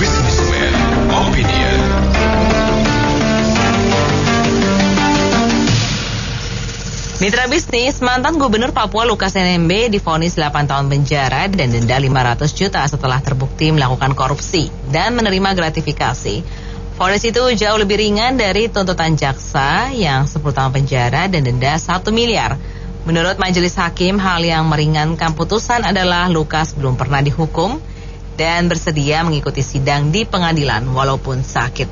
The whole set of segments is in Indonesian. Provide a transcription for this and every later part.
Businessman Opinion. Mitra bisnis, mantan Gubernur Papua Lukas NMB divonis 8 tahun penjara dan denda 500 juta setelah terbukti melakukan korupsi dan menerima gratifikasi. Vonis itu jauh lebih ringan dari tuntutan jaksa yang 10 tahun penjara dan denda 1 miliar. Menurut majelis hakim, hal yang meringankan putusan adalah Lukas belum pernah dihukum dan bersedia mengikuti sidang di pengadilan walaupun sakit.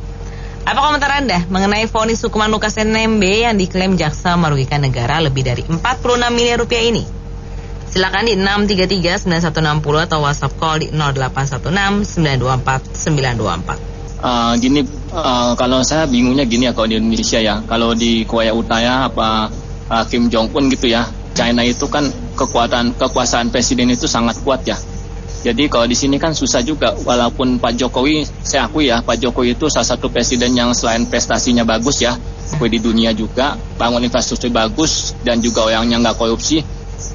Apa komentar Anda mengenai vonis hukuman Lukas NMB yang diklaim jaksa merugikan negara lebih dari 46 miliar rupiah ini? Silakan di 633-9160 atau WhatsApp call di 0824-924-924. Kalau saya bingungnya gini ya, kalau di Indonesia ya, kalau di Korea Utara Kim Jong Un gitu ya, China itu kan kekuasaan presiden itu sangat kuat ya. Jadi kalau di sini kan susah juga, walaupun Pak Jokowi, saya akui ya, Pak Jokowi itu salah satu presiden yang selain prestasinya bagus ya, di dunia juga, bangun infrastruktur bagus dan juga orangnya nggak korupsi.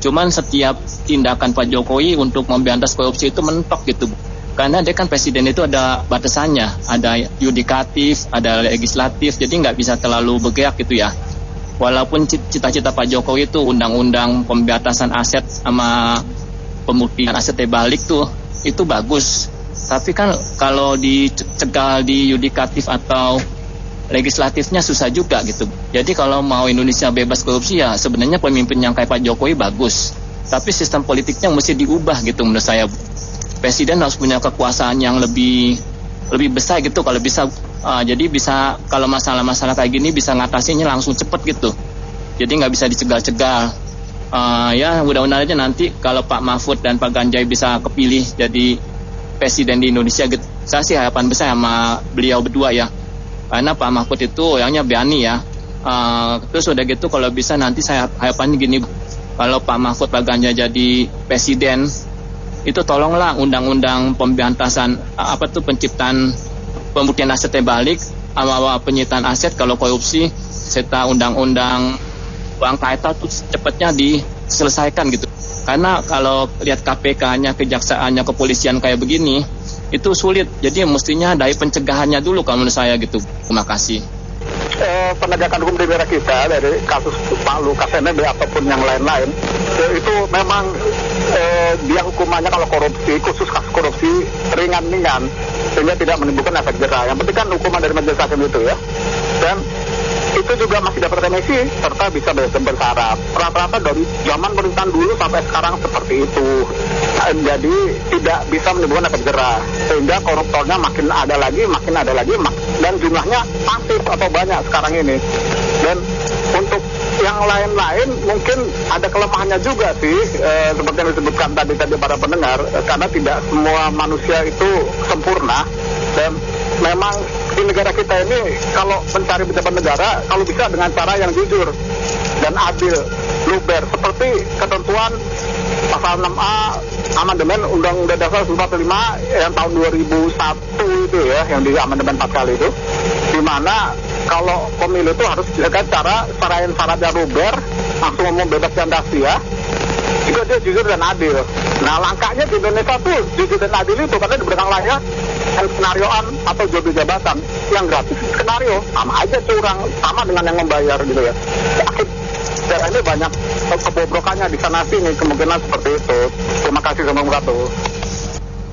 Cuman setiap tindakan Pak Jokowi untuk memberantas korupsi itu mentok gitu. Karena dia kan presiden itu ada batasannya, ada yudikatif, ada legislatif, jadi nggak bisa terlalu bergerak gitu ya. Walaupun cita-cita Pak Jokowi itu undang-undang pembatasan aset sama pemutihan aset balik tuh itu bagus. Tapi kan kalau dicegal di yudikatif atau legislatifnya susah juga gitu. Jadi kalau mau Indonesia bebas korupsi ya sebenarnya pemimpin yang kayak Pak Jokowi bagus. Tapi sistem politiknya mesti diubah gitu menurut saya. Presiden harus punya kekuasaan yang lebih besar gitu kalau bisa. Jadi bisa kalau masalah-masalah kayak gini bisa ngatasinya langsung cepet gitu. Jadi nggak bisa dicegal-cegal. Ya mudah-mudahan aja nanti kalau Pak Mahfud dan Pak Ganjar bisa kepilih jadi presiden di Indonesia gitu. Saya sih harapan besar sama beliau berdua ya. Karena Pak Mahfud itu orangnya berani ya. Terus udah gitu kalau bisa nanti saya harapannya gini. Kalau Pak Mahfud Pak Ganjar jadi presiden, itu tolonglah undang-undang pemberantasan penciptaan pembuktian aset balik, penyitaan aset kalau korupsi, serta undang-undang uang kaitan itu cepatnya diselesaikan gitu. Karena kalau lihat KPK-nya, kejaksaannya, kepolisian kayak begini, itu sulit. Jadi mestinya dari pencegahannya dulu kalau menurut saya gitu. Terima kasih. Penegakan hukum di negara kita dari kasus Pak Lukas NMB ataupun yang lain-lain itu memang dia hukumannya kalau korupsi, khusus kasus korupsi ringan-ringan sehingga tidak menimbulkan efek jera. Yang penting kan hukuman dari majelis hakim itu ya, dan itu juga masih dapat remisi serta bisa bersyarat. Rata-rata dari zaman pemerintahan dulu sampai sekarang seperti itu. Jadi tidak bisa menimbulkan efek jera sehingga koruptornya makin ada lagi dan jumlahnya masif atau banyak sekarang ini. Dan untuk yang lain-lain mungkin ada kelemahannya juga sih, seperti yang disebutkan tadi para pendengar, karena tidak semua manusia itu sempurna. Dan memang di negara kita ini kalau mencari pejabat negara kalau bisa dengan cara yang jujur dan adil, luber, seperti ketentuan pasal 6A amandemen Undang-Undang Dasar 45 yang tahun 2001 itu ya, yang di amandemen 4 kali itu, di mana kalau pemilu itu harus dengan cara yang syaratnya luber, langsung umum bebas dan rahasia, itu dia jujur dan adil. Nah langkahnya di Indonesia tuh jujur dan adil itu karena di belakang layar skenarioan atau jodoh jabatan yang gratis skenario sama aja curang, sama dengan yang membayar gitu ya. Dan ini banyak kebobrokannya di sana sini, kemungkinan seperti itu. Terima kasih Assalamualaikum.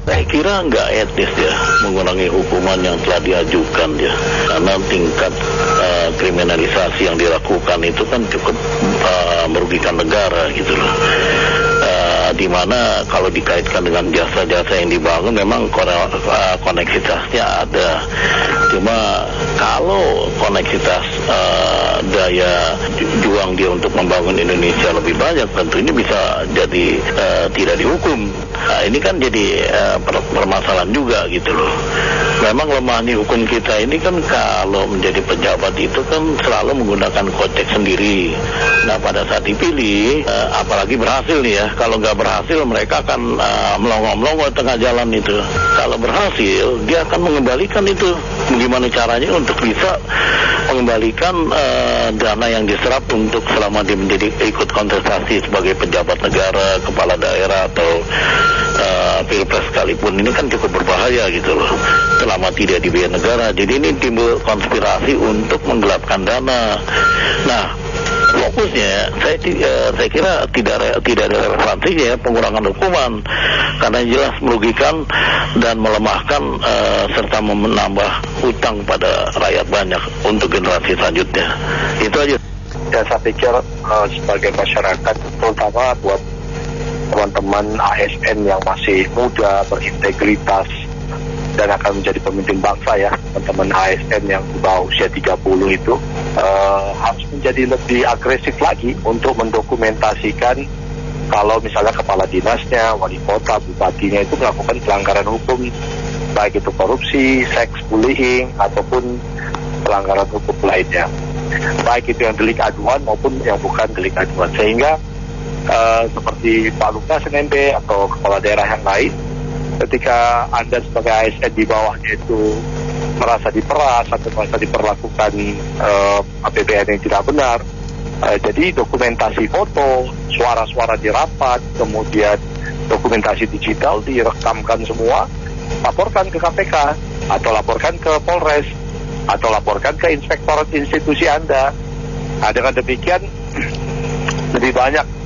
Saya kira nggak etis ya mengurangi hukuman yang telah diajukan ya, karena tingkat kriminalisasi yang dilakukan itu kan cukup merugikan negara gitu loh. Di mana kalau dikaitkan dengan jasa-jasa yang dibangun memang koneksitasnya ada. Cuma kalau koneksitas daya juang dia untuk membangun Indonesia lebih banyak, tentu ini bisa jadi tidak dihukum. Nah, ini kan jadi permasalahan juga gitu loh. Memang lemahnya hukum kita ini kan kalau menjadi pejabat itu kan selalu menggunakan kocek sendiri. Nah pada saat dipilih, apalagi berhasil nih ya, kalau nggak berhasil mereka akan melongo-melongo tengah jalan itu. Kalau berhasil, dia akan mengembalikan itu. Bagaimana caranya untuk bisa mengembalikan dana yang diserap untuk selama dia menjadi ikut kontestasi sebagai pejabat negara, kepala daerah atau pilpres sekalipun, ini kan cukup berbahaya gitu loh. selama tidak dibayar negara. Jadi ini timbul konspirasi untuk menggelapkan dana. Nah, fokusnya saya kira tidak ada relevansinya ya pengurangan hukuman, karena jelas merugikan dan melemahkan serta menambah utang pada rakyat banyak untuk generasi selanjutnya. Itu aja. Ya, saya pikir sebagai masyarakat, terutama buat teman-teman ASN yang masih muda, berintegritas, dan akan menjadi pemimpin bangsa ya, teman-teman ASN yang di bawah usia 30 itu harus menjadi lebih agresif lagi untuk mendokumentasikan kalau misalnya kepala dinasnya, wali kota, bupatinya itu melakukan pelanggaran hukum, baik itu korupsi, seks, bullying, ataupun pelanggaran hukum lainnya, baik itu yang delik aduan maupun yang bukan delik aduan. Sehingga seperti Pak Lukas NMB atau kepala daerah yang lain, ketika Anda sebagai ASN di bawahnya itu merasa diperas atau merasa diperlakukan APBN yang tidak benar, jadi dokumentasi foto, suara-suara di rapat, kemudian dokumentasi digital direkamkan semua, laporkan ke KPK atau laporkan ke Polres atau laporkan ke inspektorat institusi Anda. Nah, dengan demikian lebih banyak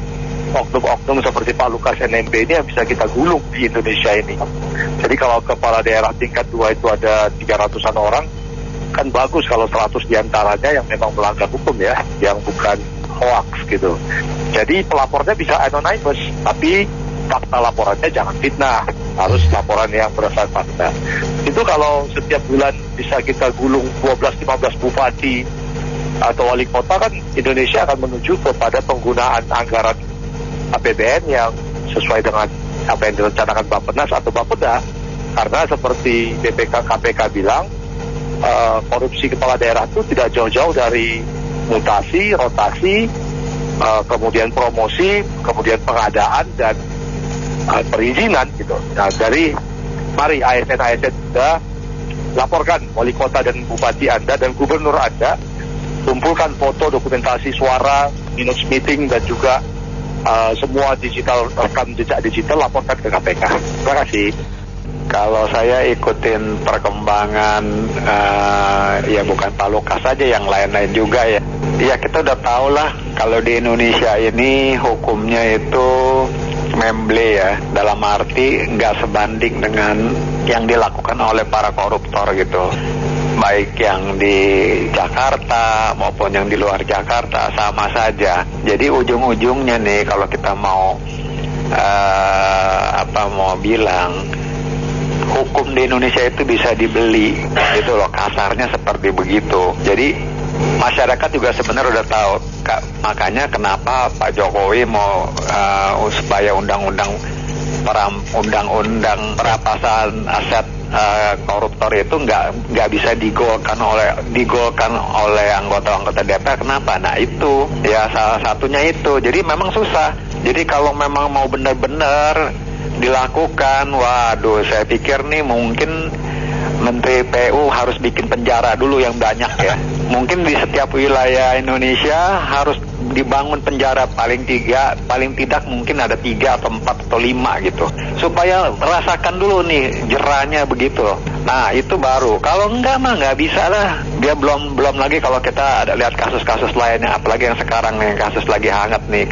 oknum-oknum seperti Pak Lukas NMB ini yang bisa kita gulung di Indonesia ini. Jadi kalau kepala daerah tingkat 2 itu ada 300-an orang, kan bagus kalau 100 diantaranya yang memang melanggar hukum ya, yang bukan hoax gitu. Jadi pelapornya bisa anonymous, tapi fakta laporannya jangan fitnah, harus laporan yang berdasarkan fakta. Itu kalau setiap bulan bisa kita gulung 12-15 bupati atau wali kota, kan Indonesia akan menuju kepada penggunaan anggaran APBN yang sesuai dengan apa yang direncanakan Bappenas atau Bapeda. Karena seperti BPK KPK bilang, korupsi kepala daerah itu tidak jauh-jauh dari mutasi, rotasi, kemudian promosi, kemudian pengadaan dan perizinan gitu. Nah, mari ASN juga laporkan wali kota dan bupati Anda dan gubernur Anda, kumpulkan foto, dokumentasi suara, minutes meeting, dan juga semua digital, rekam jejak digital, laporkan ke KPK. Terima kasih. Kalau saya ikutin perkembangan ya bukan Pak Lukas saja, yang lain-lain juga ya. Ya kita udah tahu lah kalau di Indonesia ini hukumnya itu memble ya, dalam arti nggak sebanding dengan yang dilakukan oleh para koruptor gitu. Baik yang di Jakarta maupun yang di luar Jakarta sama saja. Jadi ujung-ujungnya nih kalau kita mau mau bilang hukum di Indonesia itu bisa dibeli, itu loh, kasarnya seperti begitu. Jadi masyarakat juga sebenarnya udah tahu, makanya kenapa Pak Jokowi mau supaya undang-undang perampasan aset koruptor itu nggak bisa digolkan oleh anggota-anggota DPR. Kenapa? Nah itu ya salah satunya itu. Jadi memang susah. Jadi kalau memang mau benar-benar dilakukan, waduh, saya pikir nih mungkin Menteri PU harus bikin penjara dulu yang banyak ya. Mungkin di setiap wilayah Indonesia harus dibangun penjara paling tidak mungkin ada 3 atau 4 atau 5 gitu, supaya rasakan dulu nih jerahnya begitu. Nah itu baru. Kalau enggak mah nggak bisa lah. Dia belum lagi kalau kita ada lihat kasus-kasus lainnya, apalagi yang sekarang nih kasus lagi hangat nih,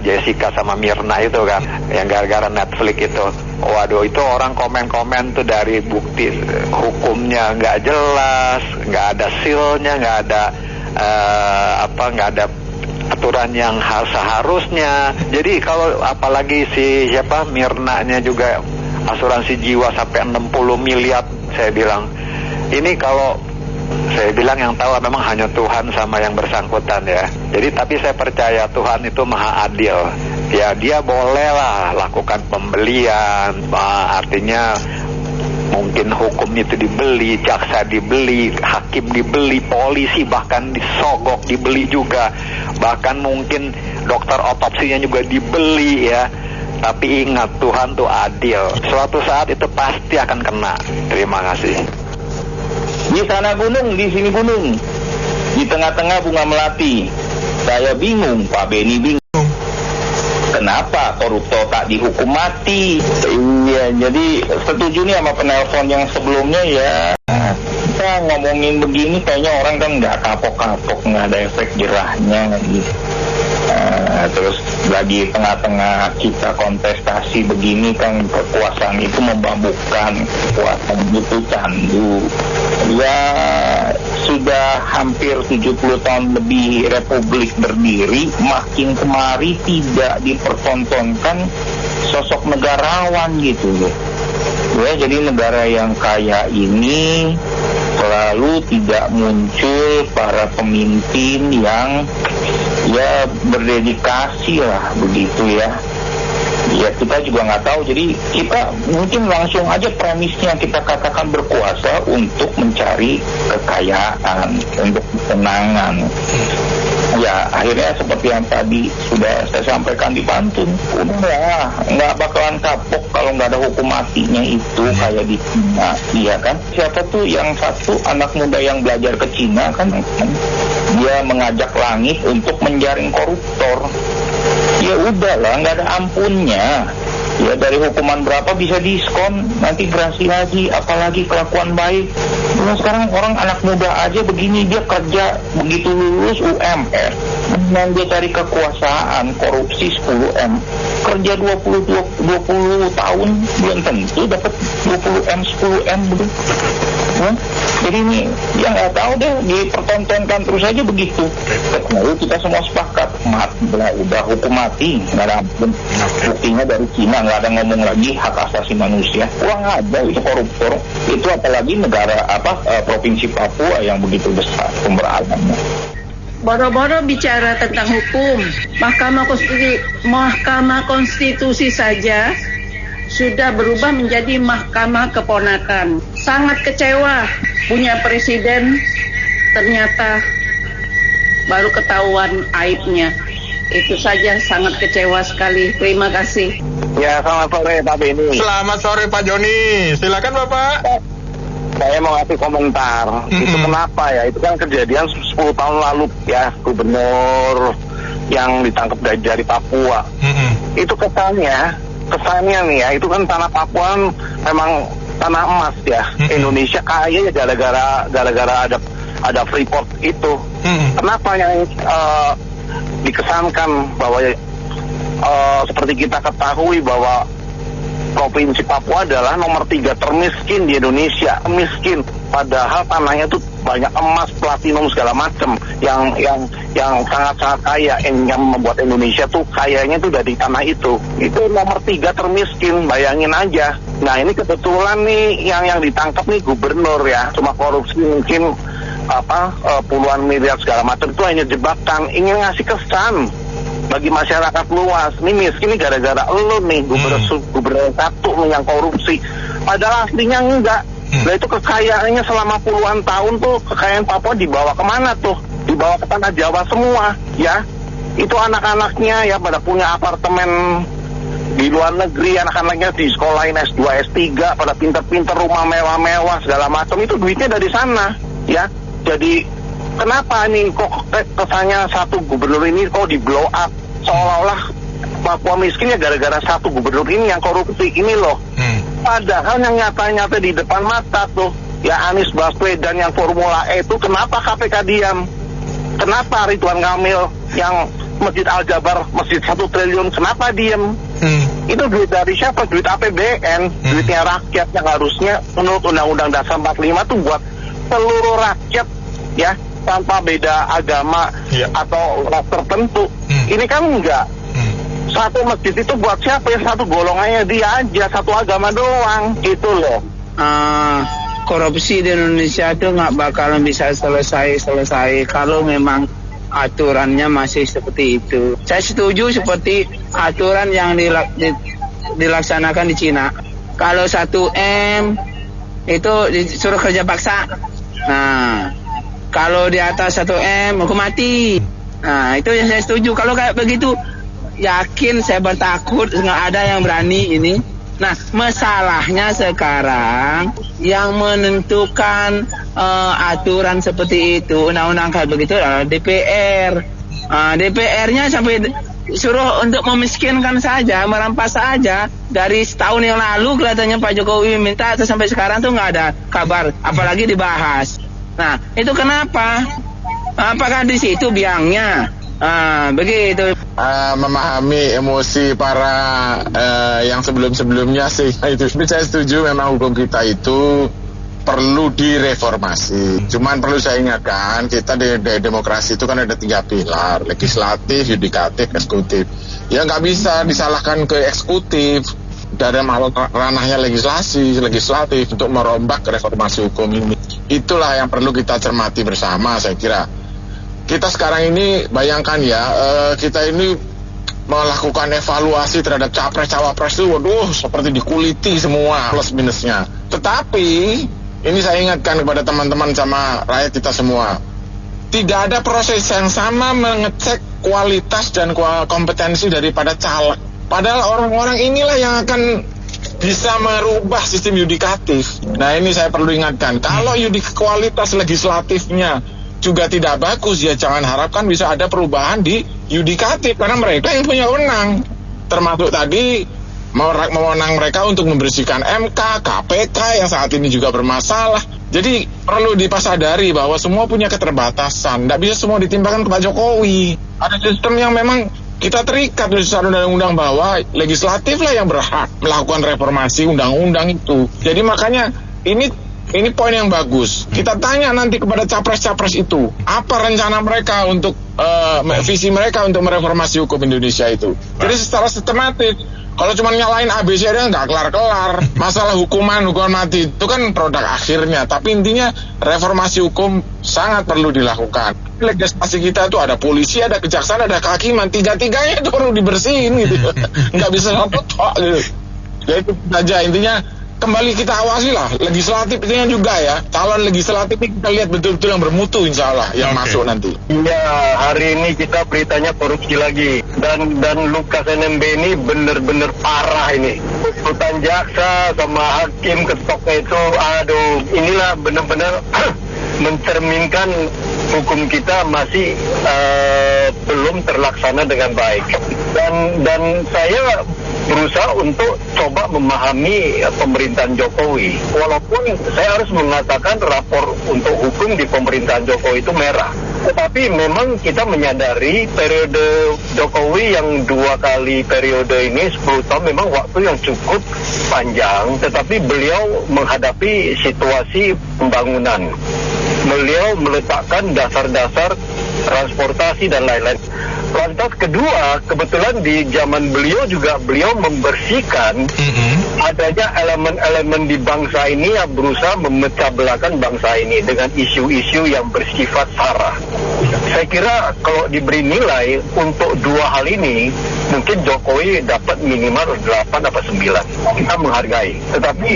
Jessica sama Mirna itu kan, yang gara-gara Netflix itu. Waduh, itu orang komen-komen tuh dari bukti hukumnya nggak jelas, nggak ada silnya, nggak ada aturan yang seharusnya. Jadi kalau apalagi si Mirnanya juga asuransi jiwa sampai 60 miliar, saya bilang ini kalau saya bilang yang tahu memang hanya Tuhan sama yang bersangkutan ya. Jadi tapi saya percaya Tuhan itu maha adil. Ya dia bolehlah lakukan pembelian, artinya mungkin hukum itu dibeli, jaksa dibeli, hakim dibeli, polisi bahkan disogok dibeli juga, bahkan mungkin dokter otopsinya juga dibeli ya. Tapi ingat, Tuhan tuh adil. Suatu saat itu pasti akan kena. Terima kasih. Di sana gunung, di sini gunung, di tengah-tengah bunga melati. Saya bingung, Pak Beni bingung. Kenapa kenapa koruptor tak dihukum mati? Iya, jadi setuju nih sama penelpon yang sebelumnya ya. Kita ngomongin begini kayaknya orang kan nggak kapok-kapok, nggak ada efek jerahnya gitu. Terus lagi tengah-tengah kita kontestasi begini kan, kekuasaan itu membabukkan, kekuasaan itu candu. Ya sudah hampir 70 tahun lebih Republik berdiri, makin kemari tidak dipertontonkan sosok negarawan gitu loh. Ya, jadi negara yang kaya ini selalu tidak muncul para pemimpin yang ya berdedikasi lah begitu ya. Ya kita juga nggak tahu, jadi kita mungkin langsung aja premisnya kita katakan berkuasa untuk mencari kekayaan, untuk kesenangan. Ya akhirnya seperti yang tadi sudah saya sampaikan di pantun, udah nggak bakalan kapok kalau nggak ada hukum matinya itu kayak di Cina, iya kan? Siapa tuh yang satu anak muda yang belajar ke Cina kan, dia mengajak langit untuk menjaring koruptor. Ya udahlah, nggak ada ampunnya. Ya dari hukuman berapa bisa diskon, nanti gerasi lagi, apalagi kelakuan baik. Nah, sekarang orang anak muda aja begini, dia kerja begitu lulus UMR, dan dia cari kekuasaan, korupsi 10M, kerja 20 tahun belum tentu dapat 20M 10M begitu. Jadi ini ya nggak tahu deh, dipertontonkan terus aja begitu. Lalu kita semua sepakat udah hukum mati, nggak ada ampun. Buktinya dari Cina nggak ada ngomong lagi hak asasi manusia, kurang ada itu koruptor. Itu apalagi negara provinsi Papua yang begitu besar sumber alamnya. Boro-boro bicara tentang hukum, Mahkamah Konstitusi saja sudah berubah menjadi mahkamah keponakan. Sangat kecewa punya presiden, ternyata baru ketahuan aibnya. Itu saja sangat kecewa sekali. Terima kasih. Ya, selamat sore Pak Beni. Selamat sore Pak Joni. Silakan Bapak. Saya mau ngasih komentar. Itu kenapa ya? Itu kan kejadian 10 tahun lalu ya, gubernur yang ditangkap dari Papua. Itu kesannya nih ya, itu kan tanah Papua memang tanah emas ya. Indonesia kaya ya gara-gara ada Freeport itu. Kenapa yang dikesankan bahwa seperti kita ketahui bahwa Provinsi Papua adalah nomor 3 termiskin di Indonesia, miskin. Padahal tanahnya itu banyak emas, platinum segala macam, yang sangat-sangat kaya, yang membuat Indonesia tuh kayanya tuh dari tanah itu. Itu nomor 3 termiskin, bayangin aja. Nah ini kebetulan nih yang ditangkap nih gubernur ya, cuma korupsi mungkin puluhan miliar segala macam, itu hanya jebakan, ingin ngasih kesan bagi masyarakat luas. Ini miskin nih gara-gara lo nih, gubernur satu nih yang korupsi. Padahal aslinya enggak. Nah itu kekayaannya selama puluhan tahun tuh, kekayaan Papua dibawa kemana tuh? Dibawa ke tanah Jawa semua, ya. Itu anak-anaknya ya pada punya apartemen di luar negeri, anak-anaknya di sekolahin S2, S3, pada pinter-pinter, rumah mewah-mewah segala macam, itu duitnya dari sana, ya. Jadi kenapa nih kok kesannya satu gubernur ini kok di blow up, seolah-olah Papua miskinnya gara-gara satu gubernur ini yang korupsi ini loh. Padahal yang nyata-nyata di depan mata tuh ya Anies Baswedan yang Formula E itu, kenapa KPK diam? Kenapa Ridwan Kamil yang Masjid Al-Jabar, Masjid 1 triliun, kenapa diam? Itu duit dari siapa? Duit APBN, duitnya rakyat yang harusnya menurut Undang-Undang Dasar 45 tuh buat seluruh rakyat ya, tanpa beda agama atau ras tertentu. Ini kan enggak. Satu masjid itu buat siapa ya? Satu golongannya dia aja, satu agama doang, gitu loh. Korupsi di Indonesia itu nggak bakalan bisa selesai kalau memang aturannya masih seperti itu. Saya setuju seperti aturan yang dilaksanakan di Cina. Kalau 1M itu disuruh kerja paksa. Nah, kalau di atas 1M hukum mati. Nah, itu yang saya setuju. Kalau kayak begitu, yakin saya bertakut nggak ada yang berani ini. Nah, masalahnya sekarang yang menentukan aturan seperti itu, undang-undang kayak begitu adalah DPR. DPR-nya sampai suruh untuk memiskinkan saja, merampas saja. Dari setahun yang lalu kelihatannya Pak Jokowi minta, atau sampai sekarang tuh nggak ada kabar, apalagi dibahas. Nah, itu kenapa? Apakah di situ biangnya? Begitu. Memahami emosi para yang sebelum-sebelumnya sih itu. Tapi saya setuju memang hukum kita itu perlu direformasi. Cuman perlu saya ingatkan, kita di demokrasi itu kan ada 3 pilar, legislatif, yudikatif, eksekutif. Ya nggak bisa disalahkan ke eksekutif dalam ranahnya legislatif untuk merombak reformasi hukum ini. Itulah yang perlu kita cermati bersama, saya kira. Kita sekarang ini bayangkan ya, kita ini melakukan evaluasi terhadap capres-cawapres itu, waduh, seperti dikuliti semua plus minusnya. Tetapi ini saya ingatkan kepada teman-teman sama rakyat kita semua, tidak ada proses yang sama mengecek kualitas dan kompetensi daripada caleg. Padahal orang-orang inilah yang akan bisa merubah sistem yudikatif. Nah, ini saya perlu ingatkan, kalau kualitas legislatifnya juga tidak bagus, ya jangan harapkan bisa ada perubahan di yudikatif, karena mereka yang punya wewenang, termasuk tadi mewenang mereka untuk membersihkan MK, KPK yang saat ini juga bermasalah. Jadi perlu dipasadari bahwa semua punya keterbatasan, tidak bisa semua ditimpakan ke Pak Jokowi. Ada sistem yang memang kita terikat dari secara undang-undang bahwa legislatif lah yang berhak melakukan reformasi undang-undang itu. Jadi makanya ini poin yang bagus. Kita tanya nanti kepada capres-capres itu, apa rencana mereka untuk visi mereka untuk mereformasi hukum Indonesia itu. Jadi secara sistematis, kalau cuma nyalain ABC-nya nggak kelar-kelar. Masalah hukuman mati itu kan produk akhirnya. Tapi intinya reformasi hukum sangat perlu dilakukan. Legislasi kita itu ada polisi, ada kejaksaan, ada kehakiman. Tiga-tiganya itu perlu dibersihin gitu. Nggak bisa satu tok gitu. Ya itu saja intinya. Kembali kita awasi lah legislatif itu juga ya, calon legislatif ini kita lihat betul-betul yang bermutu insya Allah yang masuk nanti. Iya, hari ini kita beritanya korupsi lagi dan Lukas NMB ini bener-bener parah ini. Tuntutan jaksa sama hakim ketoknya itu, aduh, inilah bener-bener mencerminkan hukum kita masih belum terlaksana dengan baik. Dan saya berusaha untuk coba memahami pemerintahan Jokowi. Walaupun saya harus mengatakan rapor untuk hukum di pemerintahan Jokowi itu merah. Tetapi memang kita menyadari periode Jokowi yang 2 kali periode ini 10 tahun memang waktu yang cukup panjang. Tetapi beliau menghadapi situasi pembangunan. Beliau meletakkan dasar-dasar transportasi dan lain-lain. Lantas kedua, kebetulan di zaman beliau juga beliau membersihkan adanya elemen-elemen di bangsa ini yang berusaha memecah belahkan bangsa ini dengan isu-isu yang bersifat sara. Saya kira kalau diberi nilai untuk 2 hal ini, mungkin Jokowi dapat minimal 8 atau 9. Kita menghargai. Tetapi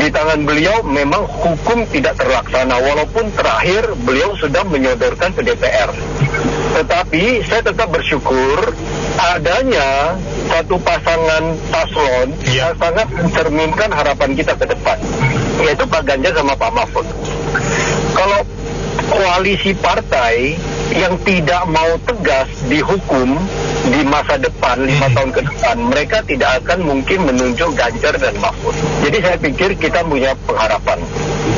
di tangan beliau memang hukum tidak terlaksana, walaupun terakhir beliau sudah menyodorkan ke DPR. Tetapi saya tetap bersyukur adanya satu pasangan paslon yang sangat mencerminkan harapan kita ke depan, yaitu Pak Ganjar sama Pak Mahfud. Kalau koalisi partai yang tidak mau tegas dihukum di masa depan, 5 tahun ke depan, mereka tidak akan mungkin menunjuk Ganjar dan Mahfud. Jadi saya pikir kita punya pengharapan.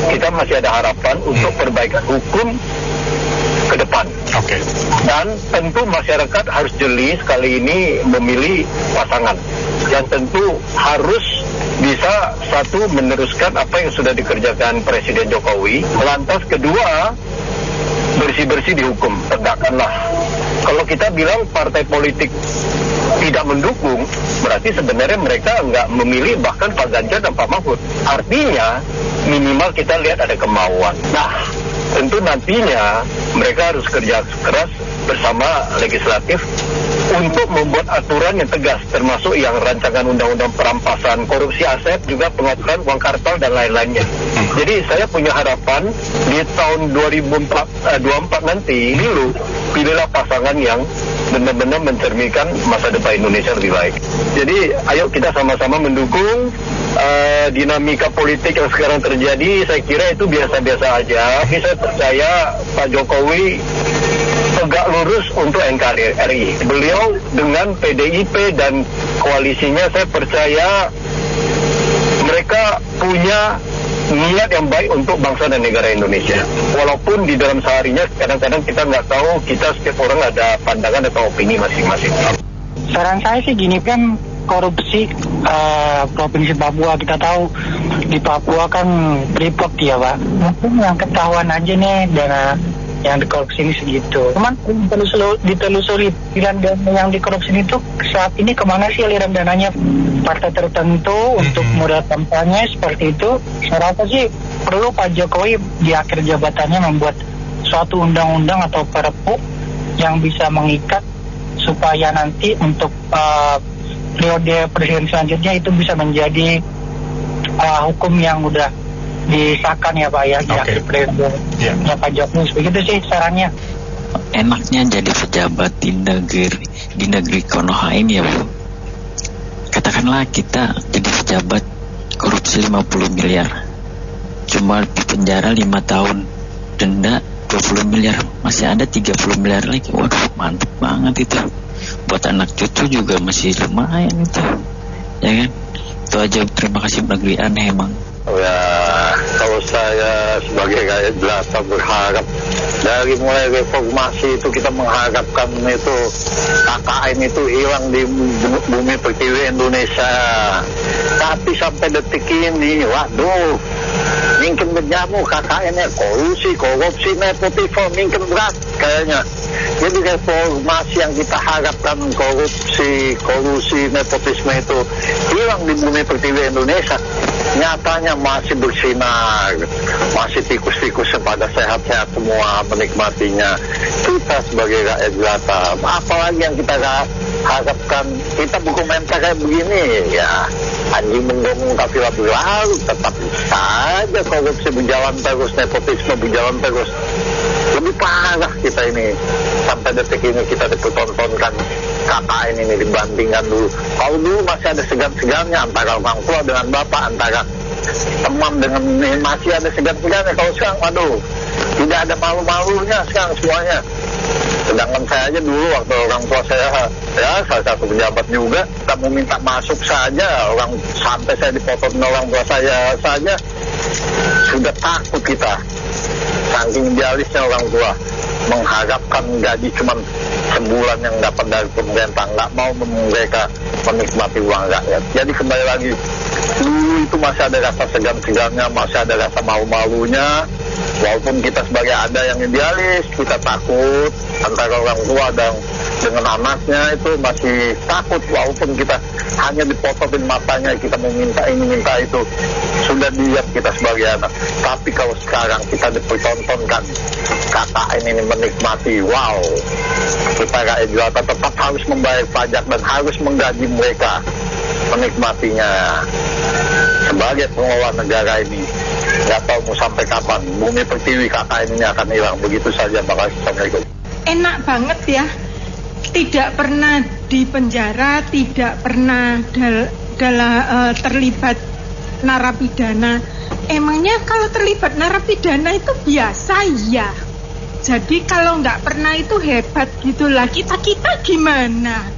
Kita masih ada harapan untuk perbaikan hukum ke depan. Dan tentu masyarakat harus jeli sekali ini memilih pasangan yang tentu harus bisa satu meneruskan apa yang sudah dikerjakan Presiden Jokowi. Lantas kedua, bersih-bersih di hukum, tegakkanlah. Kalau kita bilang partai politik tidak mendukung, berarti sebenarnya mereka nggak memilih bahkan Pak Ganjar dan Pak Mahfud. Artinya minimal kita lihat ada kemauan. Nah, tentu nantinya mereka harus kerja keras bersama legislatif untuk membuat aturan yang tegas, termasuk yang rancangan undang-undang perampasan korupsi aset, juga pengaturan uang kartal dan lain-lainnya. Jadi saya punya harapan di tahun 2024 nanti, pilihlah pasangan yang benar-benar mencerminkan masa depan Indonesia lebih baik. Jadi ayo kita sama-sama mendukung dinamika politik yang sekarang terjadi. Saya kira itu biasa-biasa aja. Tapi saya percaya Pak Jokowi tegak lurus untuk NKRI. Beliau dengan PDIP dan koalisinya, saya percaya mereka punya niat yang baik untuk bangsa dan negara Indonesia. Walaupun di dalam seharinya kadang-kadang kita nggak tahu, kita setiap orang ada pandangan atau opini masing-masing. Saran saya sih gini, kan korupsi Provinsi Papua, kita tahu di Papua kan Freeport ya Pak. Mungkin yang ketahuan aja nih dana yang dikorupsi ini segitu. Cuman ditelusuri aliran dana yang dikorupsi itu saat ini kemana sih aliran dananya? Partai tertentu untuk modal kampanye seperti itu. Saya rasa sih perlu Pak Jokowi di akhir jabatannya membuat suatu undang-undang atau perpu yang bisa mengikat supaya nanti untuk periode presiden selanjutnya itu bisa menjadi hukum yang udah disahkan ya Pak ya di akhir periode ya Pak Jokowi. Begitu sih sarannya. Enaknya jadi pejabat di negeri Konoha ini ya Bu. Katakanlah kita jadi pejabat korupsi 50 miliar, cuma di penjara 5 tahun, denda 20 miliar, masih ada 30 miliar lagi. Waduh, mantep banget itu. Buat anak cucu juga masih lumayan itu, ya kan? Itu aja, terima kasih negeri aneh emang. Ya, kalau saya sebagai rakyat jelata berharap dari mulai reformasi itu kita mengharapkan itu KKN itu hilang di bumi pertiwi Indonesia. Tapi sampai detik ini, waduh, mungkin berjamu KKN-nya korupsi, nepotisme, mungkin berat kayaknya. Jadi reformasi yang kita harapkan korupsi, nepotisme itu hilang di bumi pertiwi Indonesia. Nyatanya masih bersinar, masih tikus-tikus pada sehat-sehat semua menikmatinya. Kita sebagai rakyat jelata, apalagi yang kita harapkan, kita berkomentar kayak begini ya, anjing menggonggong kafilah berlalu, tetap saja korupsi berjalan terus, nepotisme berjalan terus. Lebih parah kita ini, sampai detik ini kita dipertontonkan KKN ini dibandingkan dulu. Kalau dulu masih ada segan-segannya antara orang tua dengan bapak, antara teman dengan masih ada segan-segannya. Kalau sekarang, waduh, tidak ada malu-malunya sekarang semuanya. Sedangkan saya aja dulu waktu orang tua saya, ya salah satu pejabat juga, kita mau minta masuk saja, orang sampai saya dipotong orang tua saya saja, sudah takut kita. Saking idealisnya orang tua, mengharapkan gaji cuma sebulan yang dapat dari pemerintah, nggak mau mereka menikmati uang rakyat. Jadi kembali lagi, dulu itu masih ada rasa segan-segannya, masih ada rasa malu-malunya. Walaupun kita sebagai ada yang idealis, kita takut antara orang tua dan dengan anaknya itu masih takut. Walaupun kita hanya dipotokin matanya, kita mau minta ini, minta itu, sudah diam kita sebagai anak. Tapi kalau sekarang kita dipertontonkan KKN ini menikmati, wow, kita rakyat jelata tetap harus membayar pajak dan harus menggaji mereka menikmatinya. Sebagai pengelola negara ini, nggak tahu mau sampai kapan bumi pertiwi KKN ini akan hilang. Begitu saja, makasih. Assalamualaikum. Enak banget ya, tidak pernah di penjara, tidak pernah terlibat narapidana. Emangnya kalau terlibat narapidana itu biasa ya? Jadi kalau nggak pernah itu hebat gitulah. Kita gimana?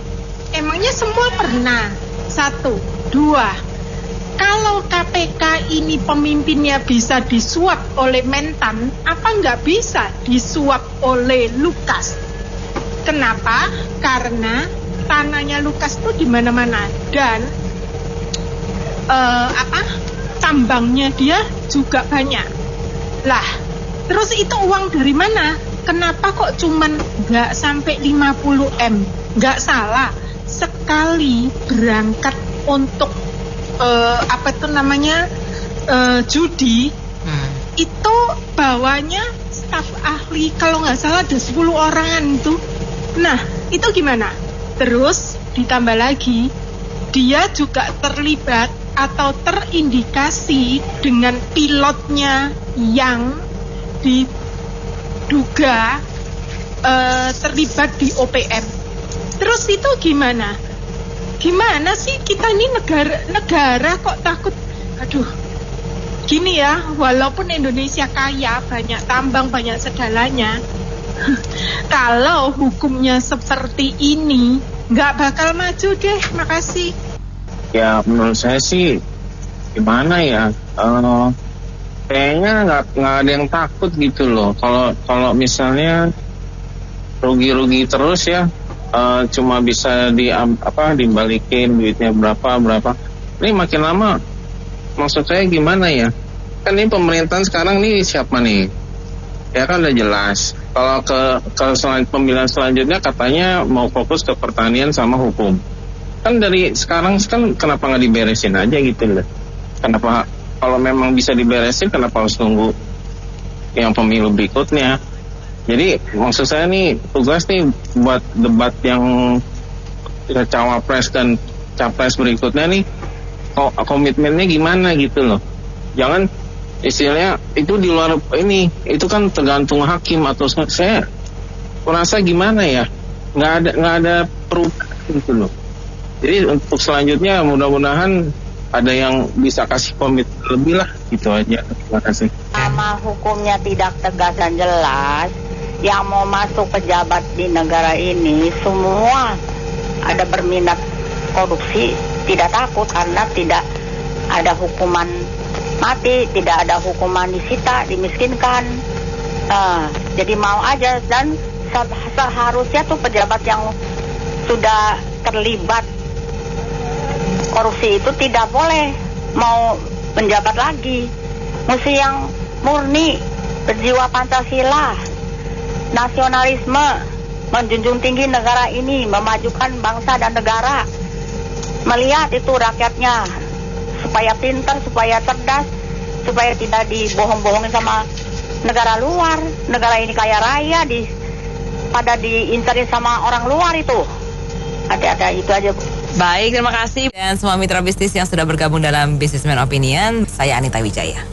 Emangnya semua pernah? 1, 2. Kalau KPK ini pemimpinnya bisa disuap oleh Mentan, apa nggak bisa disuap oleh Lukas? Kenapa? Karena tanahnya Lukas itu di mana-mana dan tambangnya dia juga banyak. Lah, terus itu uang dari mana? Kenapa kok cuman nggak sampai 50 M? Nggak salah. Sekali berangkat untuk judi, itu bawanya staf ahli, kalau nggak salah ada 10 orangan itu. Nah, itu gimana? Terus ditambah lagi, dia juga terlibat atau terindikasi dengan pilotnya yang diduga terlibat di OPM. Terus itu gimana? Gimana sih kita ini negara kok takut? Aduh, gini ya, walaupun Indonesia kaya, banyak tambang, banyak segalanya, Kalau hukumnya seperti ini, nggak bakal maju deh. Makasih. Ya menurut saya sih gimana ya? Kayaknya nggak ada yang takut gitu loh. Kalau misalnya rugi-rugi terus ya, cuma bisa dibalikin duitnya berapa. Ini makin lama, maksud saya gimana ya? Kan ini pemerintahan sekarang nih siapa nih? Ya kan udah jelas. Kalau ke pemilihan selanjutnya katanya mau fokus ke pertanian sama hukum. Kan dari sekarang kan kenapa nggak diberesin aja gitu loh? Kenapa kalau memang bisa diberesin kenapa harus tunggu yang pemilu berikutnya? Jadi maksud saya nih tugas nih buat debat yang cawapres dan capres berikutnya nih komitmennya gimana gitu loh. Jangan istilahnya itu di luar ini, itu kan tergantung hakim atau saya merasa gimana ya, nggak ada perubahan gitu loh. Jadi untuk selanjutnya mudah-mudahan ada yang bisa kasih komitmen lebih lah, gitu aja. Terima kasih. Sama hukumnya tidak tegas dan jelas, yang mau masuk pejabat di negara ini semua ada berminat korupsi, tidak takut karena tidak ada hukuman mati, tidak ada hukuman disita, dimiskinkan. Jadi mau aja, dan seharusnya tuh pejabat yang sudah terlibat korupsi itu tidak boleh mau menjabat lagi. Mesti yang murni, berjiwa Pancasila, nasionalisme, menjunjung tinggi negara ini, memajukan bangsa dan negara, melihat itu rakyatnya supaya pintar, supaya cerdas, supaya tidak dibohong-bohongin sama negara luar. Negara ini kaya raya, pada diincarin sama orang luar itu. Ada itu aja, Bu. Baik, terima kasih. Dan semua mitra bisnis yang sudah bergabung dalam Businessman Opinion, saya Anita Wijaya.